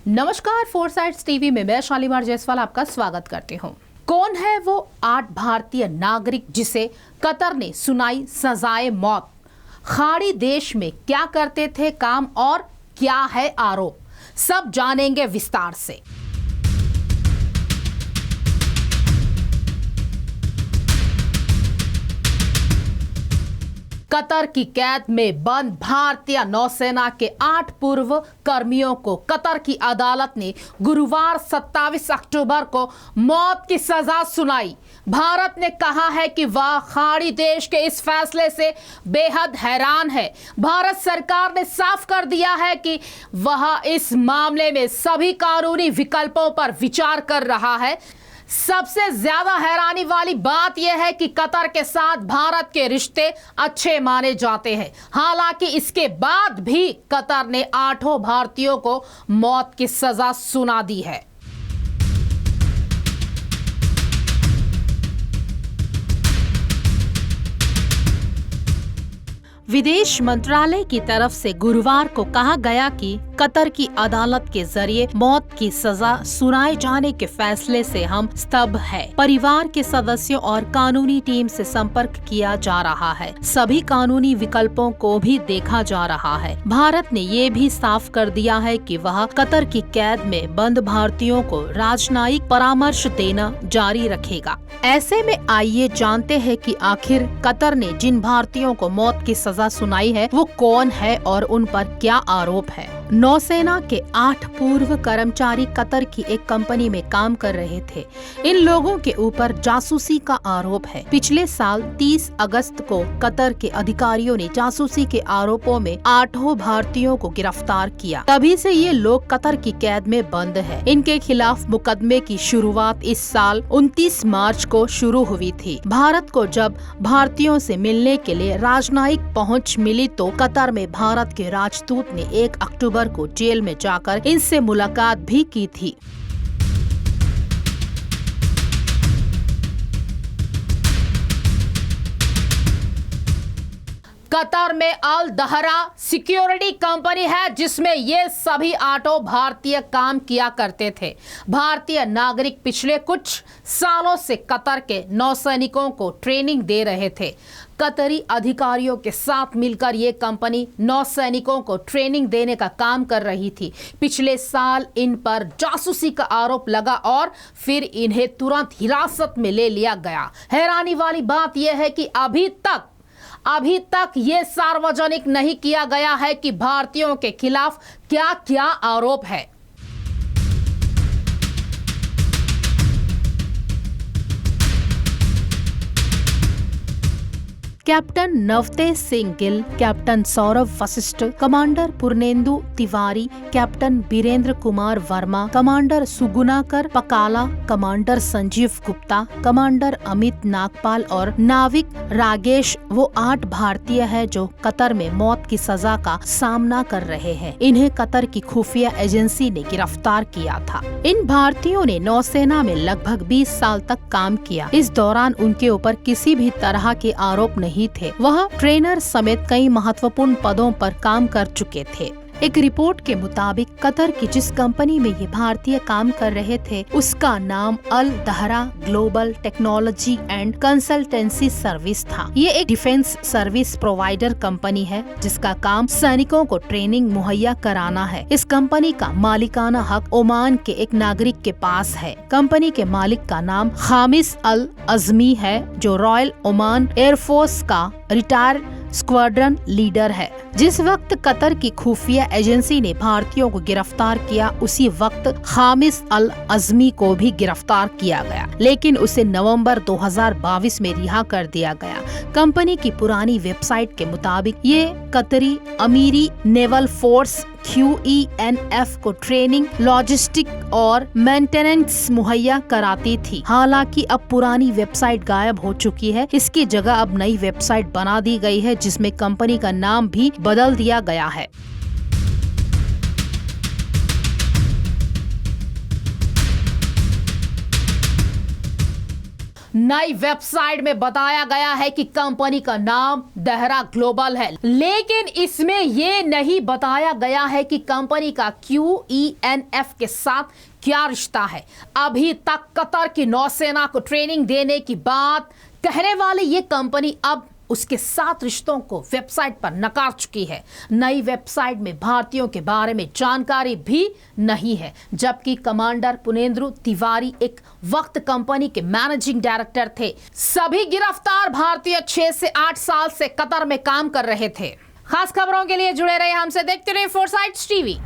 नमस्कार, फोरसाइट्स टीवी में मैं शालीमार जायसवाल आपका स्वागत करती हूँ। कौन है वो 8 भारतीय नागरिक जिसे कतर ने सुनाई सजाए मौत? खाड़ी देश में क्या करते थे काम और क्या है आरोप? सब जानेंगे विस्तार से। कतर की कैद में बंद भारतीय नौसेना के 8 पूर्व कर्मियों को कतर की अदालत ने गुरुवार 27 अक्टूबर को मौत की सजा सुनाई। भारत ने कहा है कि वह खाड़ी देश के इस फैसले से बेहद हैरान है। भारत सरकार ने साफ कर दिया है कि वह इस मामले में सभी कानूनी विकल्पों पर विचार कर रहा है। सबसे ज्यादा हैरानी वाली बात यह है कि कतर के साथ भारत के रिश्ते अच्छे माने जाते हैं। हालांकि इसके बाद भी कतर ने 8 भारतीयों को मौत की सजा सुना दी है। विदेश मंत्रालय की तरफ से गुरुवार को कहा गया कि कतर की अदालत के जरिए मौत की सजा सुनाए जाने के फैसले से हम स्तब्ध है। परिवार के सदस्यों और कानूनी टीम से संपर्क किया जा रहा है। सभी कानूनी विकल्पों को भी देखा जा रहा है। भारत ने ये भी साफ कर दिया है कि वह कतर की कैद में बंद भारतीयों को राजनयिक परामर्श देना जारी रखेगा। ऐसे में आइए जानते हैं कि आखिर कतर ने जिन भारतीयों को मौत की सजा सुनाई है वो कौन है और उन पर क्या आरोप है। नौसेना के 8 पूर्व कर्मचारी कतर की एक कंपनी में काम कर रहे थे। इन लोगों के ऊपर जासूसी का आरोप है। पिछले साल 30 अगस्त को कतर के अधिकारियों ने जासूसी के आरोपों में 8 भारतीयों को गिरफ्तार किया। तभी से ये लोग कतर की कैद में बंद हैं। इनके खिलाफ मुकदमे की शुरुआत इस साल 29 मार्च को शुरू हुई थी। भारत को जब भारतीयों से मिलने के लिए राजनयिक पहुंच मिली तो कतर में भारत के राजदूत ने 1 अक्टूबर को जेल में जाकर इनसे मुलाकात भी की थी। कतर में अल दहरा सिक्योरिटी कंपनी है जिसमें ये सभी 8 भारतीय काम किया करते थे। भारतीय नागरिक पिछले कुछ सालों से कतर के नौसैनिकों को ट्रेनिंग दे रहे थे। कतरी अधिकारियों के साथ मिलकर ये कंपनी नौसैनिकों को ट्रेनिंग देने का काम कर रही थी। पिछले साल इन पर जासूसी का आरोप लगा और फिर इन्हें तुरंत हिरासत में ले लिया गया। हैरानी वाली बात यह है कि अभी तक ये सार्वजनिक नहीं किया गया है कि भारतीयों के खिलाफ क्या क्या आरोप है। Captain Navtej Singh Gill, captain Saurabh Vashisht, commander Purnendu Tiwari, captain Birendra Kumar Verma, commander Sugunakar Pakala, commander Sanjeev Gupta, commander Amit Nagpal और नाविक रागेश वो 8 भारतीय हैं जो कतर में मौत की सजा का सामना कर रहे हैं। इन्हें कतर की खुफिया एजेंसी ने गिरफ्तार किया था। इन भारतीयों ने नौसेना में लगभग 20 साल तक काम किया। इस दौरान उनके ऊपर किसी भी तरह के आरोप नहीं थे। वह ट्रेनर समेत कई महत्वपूर्ण पदों पर काम कर चुके थे। एक रिपोर्ट के मुताबिक कतर की जिस कंपनी में ये भारतीय काम कर रहे थे उसका नाम Al Dahra global technology and consultancy service था। ये एक डिफेंस सर्विस प्रोवाइडर कंपनी है जिसका काम सैनिकों को ट्रेनिंग मुहैया कराना है। इस कंपनी का मालिकाना हक ओमान के एक नागरिक के पास है। कंपनी के मालिक का नाम खामिस अल अजमी है जो रॉयल ओमान एयरफोर्स का रिटायर्ड स्क्वाड्रन लीडर है। जिस वक्त कतर की खुफिया एजेंसी ने भारतीयों को गिरफ्तार किया उसी वक्त खामिस अल अजमी को भी गिरफ्तार किया गया, लेकिन उसे नवंबर 2022 में रिहा कर दिया गया। कंपनी की पुरानी वेबसाइट के मुताबिक ये कतरी अमीरी नेवल फोर्स QENF को ट्रेनिंग, लॉजिस्टिक और मेंटेनेंस मुहैया कराती थी। हालांकि अब पुरानी वेबसाइट गायब हो चुकी है। इसकी जगह अब नई वेबसाइट बना दी गई है जिसमें कंपनी का नाम भी बदल दिया गया है। नई वेबसाइट में बताया गया है कि कंपनी का नाम देहरा ग्लोबल है, लेकिन इसमें यह नहीं बताया गया है कि कंपनी का QENF के साथ क्या रिश्ता है। अभी तक कतर की नौसेना को ट्रेनिंग देने की बात कहने वाली ये कंपनी अब उसके साथ रिश्तों को वेबसाइट पर नकार चुकी है। नई वेबसाइट में भारतीयों के बारे में जानकारी भी नहीं है, जबकि कमांडर पुर्नेंदु तिवारी एक वक्त कंपनी के मैनेजिंग डायरेक्टर थे। सभी गिरफ्तार भारतीय 6 से 8 साल से कतर में काम कर रहे थे। खास खबरों के लिए जुड़े रहे हमसे, देखते रहिए फोरसाइट्स टीवी।